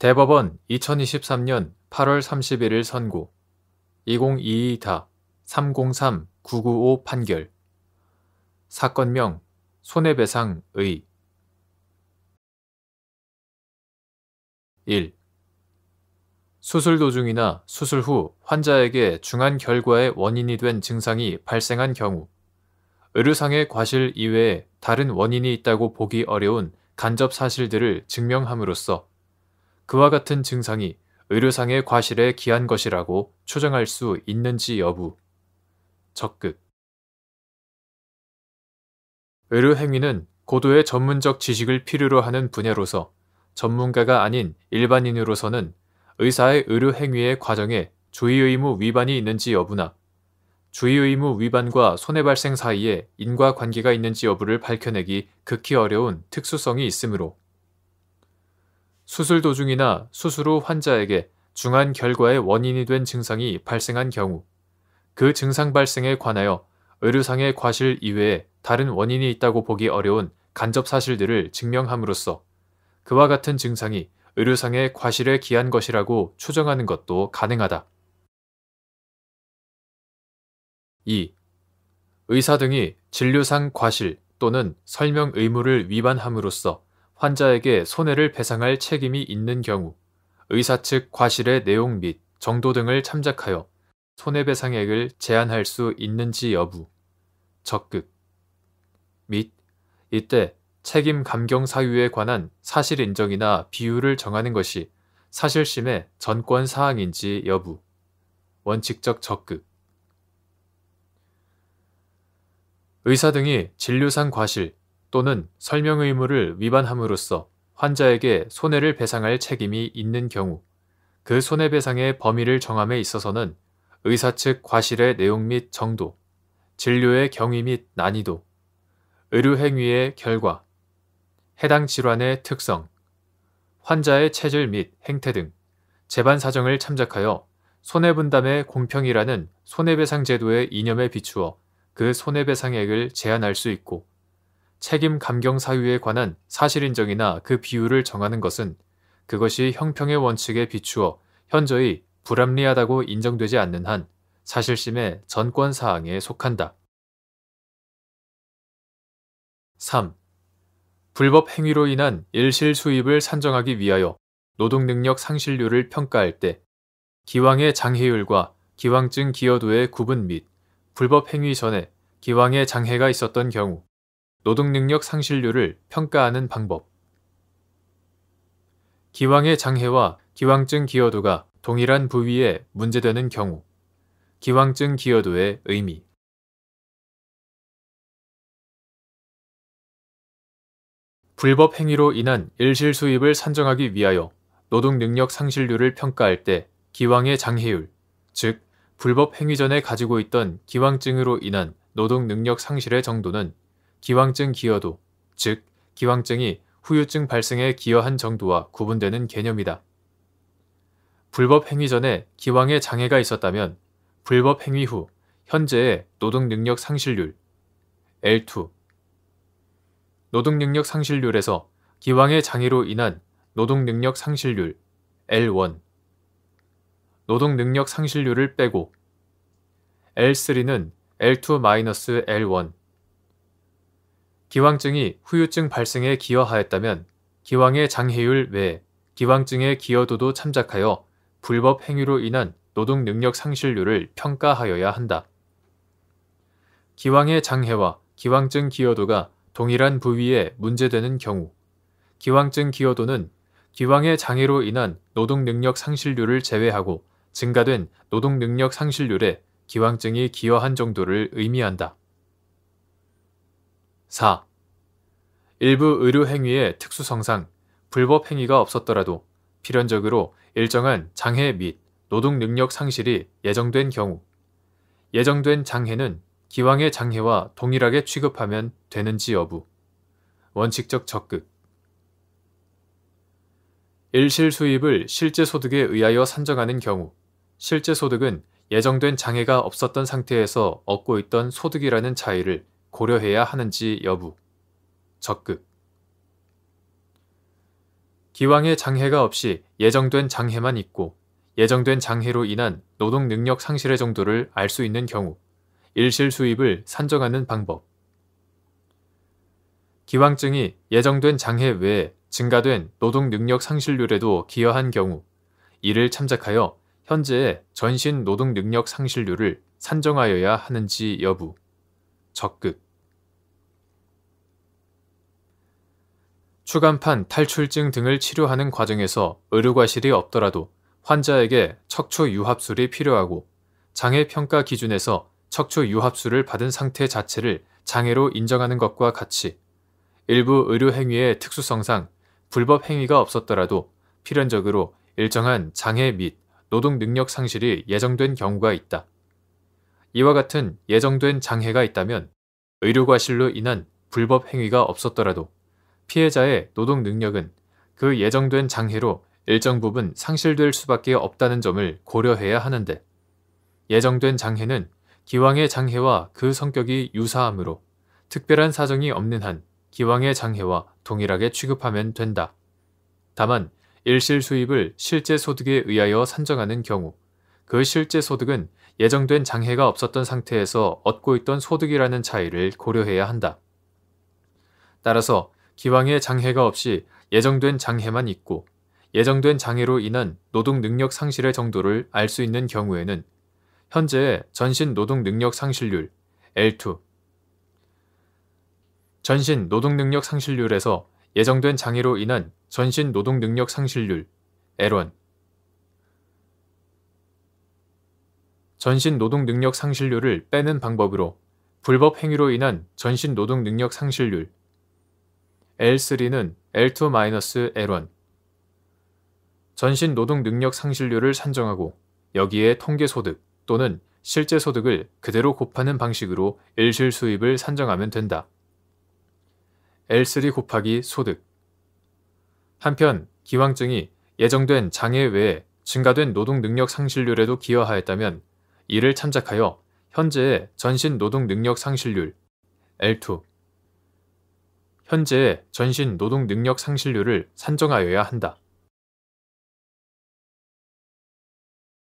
대법원 2023년 8월 31일 선고 2022-303-995 판결 사건명 손해배상의 1. 수술 도중이나 수술 후 환자에게 중한 결과의 원인이 된 증상이 발생한 경우 의료상의 과실 이외에 다른 원인이 있다고 보기 어려운 간접 사실들을 증명함으로써 그와 같은 증상이 의료상의 과실에 기한 것이라고 추정할 수 있는지 여부. 적극. 의료행위는 고도의 전문적 지식을 필요로 하는 분야로서 전문가가 아닌 일반인으로서는 의사의 의료행위의 과정에 주의의무 위반이 있는지 여부나 주의의무 위반과 손해발생 사이에 인과관계가 있는지 여부를 밝혀내기 극히 어려운 특수성이 있으므로 수술 도중이나 수술 후 환자에게 중한 결과의 원인이 된 증상이 발생한 경우 그 증상 발생에 관하여 의료상의 과실 이외에 다른 원인이 있다고 보기 어려운 간접 사실들을 증명함으로써 그와 같은 증상이 의료상의 과실에 기한 것이라고 추정하는 것도 가능하다. 2. 의사 등이 진료상 과실 또는 설명 의무를 위반함으로써 환자에게 손해를 배상할 책임이 있는 경우 의사 측 과실의 내용 및 정도 등을 참작하여 손해배상액을 제한할 수 있는지 여부. 적극. 및 이때 책임 감경 사유에 관한 사실 인정이나 비율을 정하는 것이 사실심의 전권 사항인지 여부. 원칙적 적극. 의사 등이 진료상 과실 또는 설명 의무를 위반함으로써 환자에게 손해를 배상할 책임이 있는 경우 그 손해배상의 범위를 정함에 있어서는 의사 측 과실의 내용 및 정도, 진료의 경위 및 난이도, 의료행위의 결과, 해당 질환의 특성, 환자의 체질 및 행태 등 재반 사정을 참작하여 손해분담의 공평이라는 손해배상 제도의 이념에 비추어 그 손해배상액을 제한할 수 있고 책임 감경 사유에 관한 사실 인정이나 그 비율을 정하는 것은 그것이 형평의 원칙에 비추어 현저히 불합리하다고 인정되지 않는 한 사실심의 전권 사항에 속한다. 3. 불법 행위로 인한 일실 수입을 산정하기 위하여 노동능력 상실률을 평가할 때 기왕의 장해율과 기왕증 기여도의 구분 및 불법 행위 전에 기왕의 장해가 있었던 경우 노동능력 상실률을 평가하는 방법. 기왕의 장해와 기왕증 기여도가 동일한 부위에 문제되는 경우 기왕증 기여도의 의미. 불법 행위로 인한 일실 수입을 산정하기 위하여 노동능력 상실률을 평가할 때 기왕의 장해율, 즉 불법 행위 전에 가지고 있던 기왕증으로 인한 노동능력 상실의 정도는 기왕증 기여도, 즉 기왕증이 후유증 발생에 기여한 정도와 구분되는 개념이다. 불법 행위 전에 기왕의 장애가 있었다면 불법 행위 후 현재의 노동능력 상실률 L2 노동능력 상실률에서 기왕의 장애로 인한 노동능력 상실률 L1 노동능력 상실률을 빼고 L3는 L2-L1 기왕증이 후유증 발생에 기여하였다면 기왕의 장해율 외에 기왕증의 기여도도 참작하여 불법 행위로 인한 노동능력 상실률을 평가하여야 한다. 기왕의 장해와 기왕증 기여도가 동일한 부위에 문제되는 경우 기왕증 기여도는 기왕의 장애로 인한 노동능력 상실률을 제외하고 증가된 노동능력 상실률에 기왕증이 기여한 정도를 의미한다. 4. 일부 의료행위의 특수성상 불법 행위가 없었더라도 필연적으로 일정한 장애 및 노동능력 상실이 예정된 경우 예정된 장해는 기왕의 장해와 동일하게 취급하면 되는지 여부. 원칙적 적극. 일실 수입을 실제 소득에 의하여 산정하는 경우 실제 소득은 예정된 장애가 없었던 상태에서 얻고 있던 소득이라는 차이를 고려해야 하는지 여부. 적극. 기왕의 장해가 없이 예정된 장해만 있고 예정된 장해로 인한 노동 능력 상실의 정도를 알 수 있는 경우 일실 수입을 산정하는 방법. 기왕증이 예정된 장해 외에 증가된 노동 능력 상실률에도 기여한 경우 이를 참작하여 현재의 전신 노동 능력 상실률을 산정하여야 하는지 여부. 적극. 추간판 탈출증 등을 치료하는 과정에서 의료과실이 없더라도 환자에게 척추 유합술이 필요하고 장애 평가 기준에서 척추 유합술을 받은 상태 자체를 장애로 인정하는 것과 같이 일부 의료 행위의 특수성상 불법 행위가 없었더라도 필연적으로 일정한 장애 및 노동 능력 상실이 예정된 경우가 있다. 이와 같은 예정된 장애가 있다면 의료과실로 인한 불법 행위가 없었더라도 피해자의 노동 능력은 그 예정된 장애로 일정 부분 상실될 수밖에 없다는 점을 고려해야 하는데 예정된 장애는 기왕의 장애와 그 성격이 유사하므로 특별한 사정이 없는 한 기왕의 장애와 동일하게 취급하면 된다. 다만 일실 수입을 실제 소득에 의하여 산정하는 경우 그 실제 소득은 예정된 장애가 없었던 상태에서 얻고 있던 소득이라는 차이를 고려해야 한다. 따라서 기왕의 장애가 없이 예정된 장애만 있고 예정된 장애로 인한 노동 능력 상실의 정도를 알 수 있는 경우에는 현재의 전신 노동 능력 상실률 L2 전신 노동 능력 상실률에서 예정된 장애로 인한 전신 노동 능력 상실률 L1 전신 노동 능력 상실률을 빼는 방법으로 불법 행위로 인한 전신 노동 능력 상실률 L3는 L2-L1 전신 노동 능력 상실률을 산정하고 여기에 통계소득 또는 실제 소득을 그대로 곱하는 방식으로 일실 수입을 산정하면 된다. L3 곱하기 소득. 한편 기왕증이 예정된 장애 외에 증가된 노동 능력 상실률에도 기여하였다면 이를 참작하여 현재의 전신 노동 능력 상실률 L2 현재의 전신 노동 능력 상실률을 산정하여야 한다.